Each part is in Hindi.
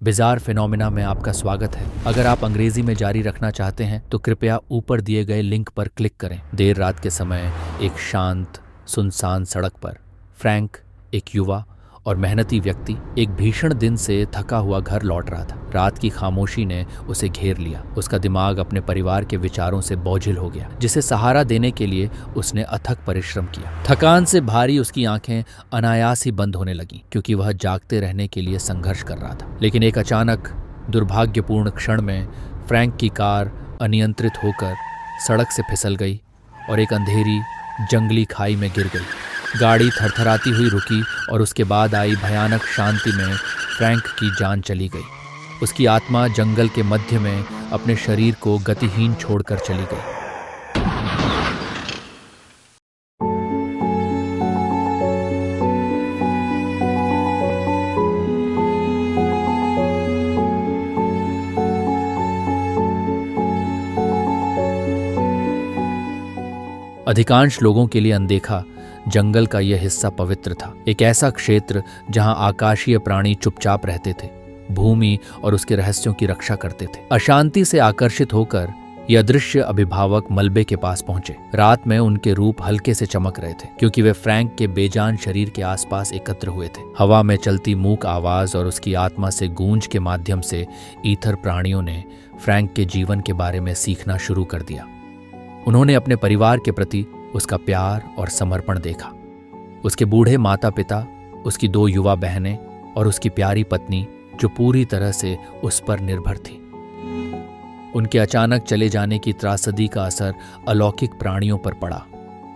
बिजार फिनोमिना में आपका स्वागत है। अगर आप अंग्रेजी में जारी रखना चाहते हैं तो कृपया ऊपर दिए गए लिंक पर क्लिक करें। देर रात के समय एक शांत सुनसान सड़क पर फ्रैंक, एक युवा और मेहनती व्यक्ति, एक भीषण दिन से थका हुआ घर लौट रहा था। रात की खामोशी ने उसे घेर लिया। उसका दिमाग अपने परिवार के विचारों से बोझिल हो गया, जिसे सहारा देने के लिए उसने अथक परिश्रम किया। थकान से भारी उसकी आंखें अनायास ही बंद होने लगीं, क्योंकि वह जागते रहने के लिए संघर्ष कर रहा था। लेकिन एक अचानक दुर्भाग्यपूर्ण क्षण में फ्रैंक की कार अनियंत्रित होकर सड़क से फिसल गई और एक अंधेरी जंगली खाई में गिर गई। गाड़ी थरथराती हुई रुकी और उसके बाद आई भयानक शांति में फ्रैंक की जान चली गई। उसकी आत्मा जंगल के मध्य में अपने शरीर को गतिहीन छोड़कर चली गई। अधिकांश लोगों के लिए अनदेखा जंगल का यह हिस्सा पवित्र था, एक ऐसा क्षेत्र जहां आकाशीय प्राणी चुपचाप रहते थे, भूमि और उसके रहस्यों की रक्षा करते थे। अशांति से आकर्षित होकर यह अदृश्य अभिभावक मलबे के पास पहुंचे। रात में उनके रूप हल्के से चमक रहे थे, क्योंकि वे फ्रैंक के बेजान शरीर के आसपास एकत्र हुए थे। हवा में चलती मूक आवाज और उसकी आत्मा से गूंज के माध्यम से ईथर प्राणियों ने फ्रैंक के जीवन के बारे में सीखना शुरू कर दिया। उन्होंने अपने परिवार के प्रति उसका प्यार और समर्पण देखा। उसके बूढ़े माता पिता, उसकी 2 युवा बहनें और उसकी प्यारी पत्नी जो पूरी तरह से उस पर निर्भर थी। उनके अचानक चले जाने की त्रासदी का असर अलौकिक प्राणियों पर पड़ा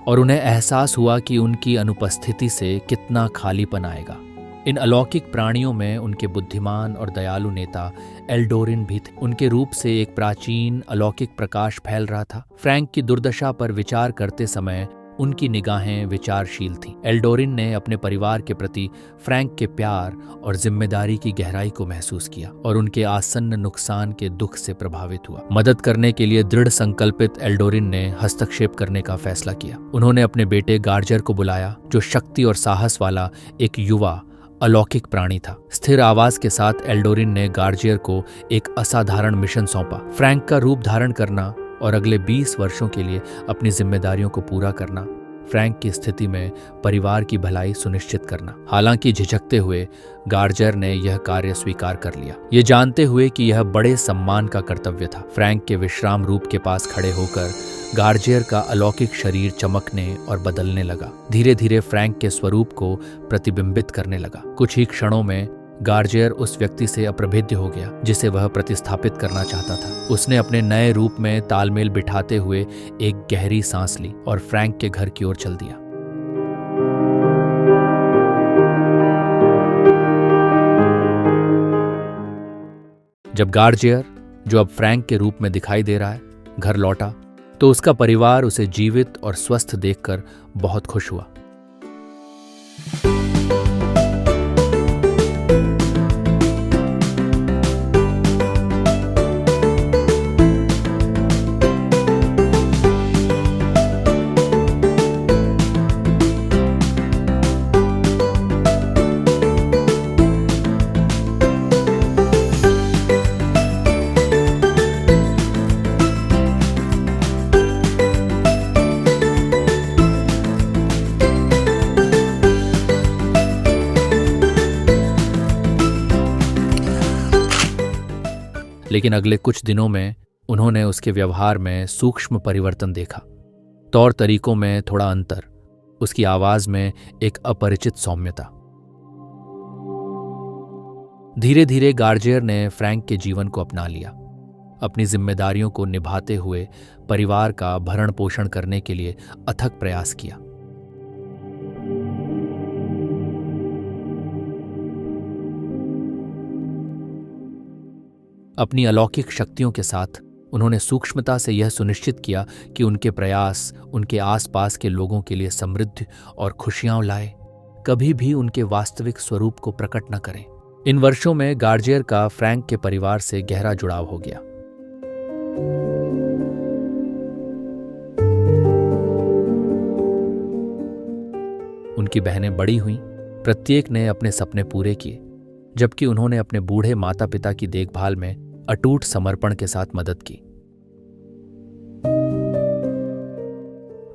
और उन्हें एहसास हुआ कि उनकी अनुपस्थिति से कितना खालीपन आएगा। इन अलौकिक प्राणियों में उनके बुद्धिमान और दयालु नेता एल्डोरिन भी थे। उनके रूप से एक प्राचीन अलौकिक प्रकाश फैल रहा था। फ्रैंक की दुर्दशा पर विचार करते समय उनकी निगाहें विचारशील थीं। एल्डोरिन ने अपने परिवार के प्रति फ्रैंक के प्यार और जिम्मेदारी की गहराई को महसूस किया और उनके आसन्न नुकसान के दुख से प्रभावित हुआ। मदद करने के लिए दृढ़ संकल्पित एल्डोरिन ने हस्तक्षेप करने का फैसला किया। उन्होंने अपने बेटे गार्जर को बुलाया, जो शक्ति और साहस वाला एक युवा अलौकिक प्राणी था। स्थिर आवाज के साथ एल्डोरिन ने गार्जियर को एक असाधारण मिशन सौंपा, फ्रैंक का रूप धारण करना और अगले 20 वर्षों के लिए अपनी जिम्मेदारियों को पूरा करना, फ्रैंक की स्थिति में परिवार की भलाई सुनिश्चित करना। हालांकि झिझकते हुए गार्जर ने यह कार्य स्वीकार कर लिया, ये जानते हुए कि यह बड़े सम्मान का कर्तव्य था। फ्रैंक के विश्राम रूप के पास खड़े होकर गार्जियर का अलौकिक शरीर चमकने और बदलने लगा, धीरे धीरे फ्रैंक के स्वरूप को प्रतिबिंबित करने लगा। कुछ ही क्षणों में गार्जियर उस व्यक्ति से अप्रभेद्य हो गया जिसे वह प्रतिस्थापित करना चाहता था। उसने अपने नए रूप में तालमेल बिठाते हुए एक गहरी सांस ली और फ्रैंक के घर की ओर चल दिया। जब गार्जियर, जो अब फ्रैंक के रूप में दिखाई दे रहा है, घर लौटा तो उसका परिवार उसे जीवित और स्वस्थ देखकर बहुत खुश हुआ। लेकिन अगले कुछ दिनों में उन्होंने उसके व्यवहार में सूक्ष्म परिवर्तन देखा। तौर तरीकों में थोड़ा अंतर, उसकी आवाज में एक अपरिचित सौम्यता। धीरे धीरे गार्जियर ने फ्रैंक के जीवन को अपना लिया, अपनी जिम्मेदारियों को निभाते हुए परिवार का भरण पोषण करने के लिए अथक प्रयास किया। अपनी अलौकिक शक्तियों के साथ उन्होंने सूक्ष्मता से यह सुनिश्चित किया कि उनके प्रयास उनके आसपास के लोगों के लिए समृद्धि और खुशियां लाए, कभी भी उनके वास्तविक स्वरूप को प्रकट न करें। इन वर्षों में गार्जियर का फ्रैंक के परिवार से गहरा जुड़ाव हो गया। उनकी बहनें बड़ी हुईं, प्रत्येक ने अपने सपने पूरे किए। जबकि उन्होंने अपने बूढ़े माता पिता की देखभाल में अटूट समर्पण के साथ मदद की।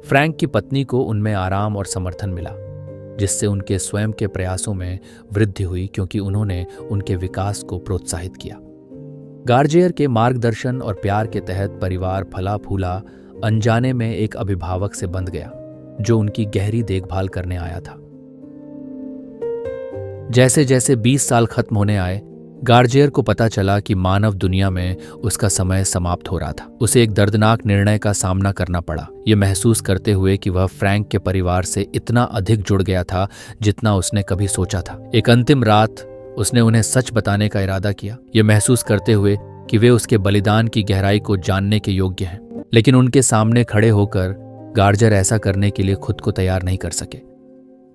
फ्रैंक की पत्नी को उनमें आराम और समर्थन मिला, जिससे उनके स्वयं के प्रयासों में वृद्धि हुई, क्योंकि उन्होंने उनके विकास को प्रोत्साहित किया। गार्जियर के मार्गदर्शन और प्यार के तहत परिवार फला फूला अनजाने में एक अभिभावक से बंध गया, जो उनकी गहरी देखभाल करने आया था। जैसे जैसे 20 साल खत्म होने आए, गार्जियर को पता चला कि मानव दुनिया में उसका समय समाप्त हो रहा था। उसे एक दर्दनाक निर्णय का सामना करना पड़ा, ये महसूस करते हुए कि वह फ्रैंक के परिवार से इतना अधिक जुड़ गया था जितना उसने कभी सोचा था। एक अंतिम रात उसने उन्हें सच बताने का इरादा किया, ये महसूस करते हुए कि वे उसके बलिदान की गहराई को जानने के योग्य हैं। लेकिन उनके सामने खड़े होकर गार्जियर ऐसा करने के लिए खुद को तैयार नहीं कर सके।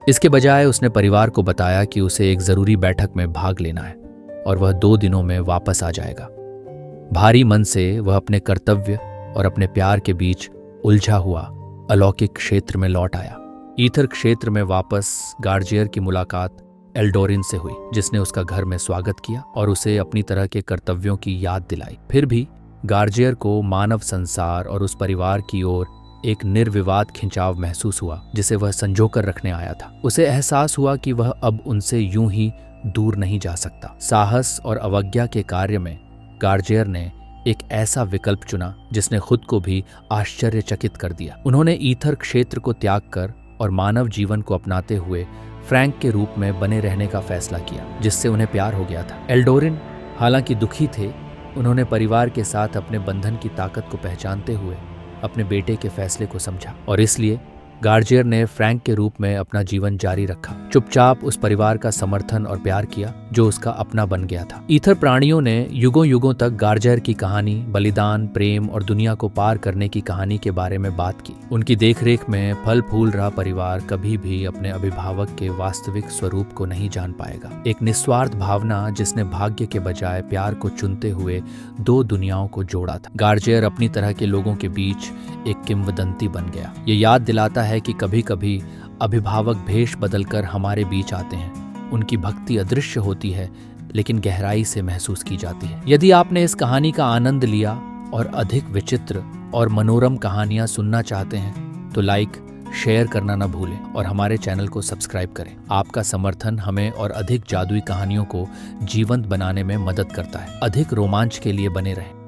इसके बजाय उसने परिवार को बताया कि उसे एक जरूरी बैठक में भाग लेना है और वह 2 दिनों में वापस आ जाएगा। भारी मन से वह अपने कर्तव्य और अपने प्यार के बीच उलझा हुआ अलौकिक क्षेत्र में लौट आया। ईथर क्षेत्र में वापस गार्जियर की मुलाकात एल्डोरिन से हुई, जिसने उसका घर में स्वागत किया और उसे अपनी तरह के कर्तव्यों की याद दिलाई। फिर भी गार्जियर को मानव संसार और उस परिवार की ओर एक निर्विवाद खिंचाव महसूस हुआ जिसे वह संजोकर रखने आया था। उसे एहसास हुआ कि वह अब उनसे यूं ही दूर नहीं जा सकता। साहस और अवज्ञा के कार्य में गार्जियर ने एक ऐसा विकल्प चुना जिसने खुद को भी आश्चर्यचकित कर दिया। उन्होंने ईथर क्षेत्र को त्याग कर और मानव जीवन को अपनाते हुए फ्रैंक के रूप में बने रहने का फैसला किया, जिससे उन्हें प्यार हो गया था। एल्डोरिन हालांकि दुखी थे, उन्होंने परिवार के साथ अपने बंधन की ताकत को पहचानते हुए अपने बेटे के फैसले को समझा और इसलिए गार्जियर ने फ्रैंक के रूप में अपना जीवन जारी रखा, चुपचाप उस परिवार का समर्थन और प्यार किया जो उसका अपना बन गया था। ईथर प्राणियों ने युगों युगों तक गार्जियर की कहानी, बलिदान, प्रेम और दुनिया को पार करने की कहानी के बारे में बात की। उनकी देखरेख में फल फूल रहा परिवार कभी भी अपने अभिभावक के वास्तविक स्वरूप को नहीं जान पाएगा। एक निस्वार्थ भावना जिसने भाग्य के बजाय प्यार को चुनते हुए 2 दुनियाओं को जोड़ा था। गार्जियर अपनी तरह के लोगों के बीच एक किंवदंती बन गया। ये याद दिलाता है कि कभी कभी अभिभावक भेष बदलकर हमारे बीच आते हैं। उनकी भक्ति अदृश्य होती है लेकिन गहराई से महसूस की जाती है। यदि आपने इस कहानी का आनंद लिया और अधिक विचित्र और मनोरम कहानियां सुनना चाहते हैं तो लाइक, शेयर करना न भूलें और हमारे चैनल को सब्सक्राइब करें। आपका समर्थन हमें और अधिक जादुई कहानियों को जीवंत बनाने में मदद करता है। अधिक रोमांच के लिए बने रहें।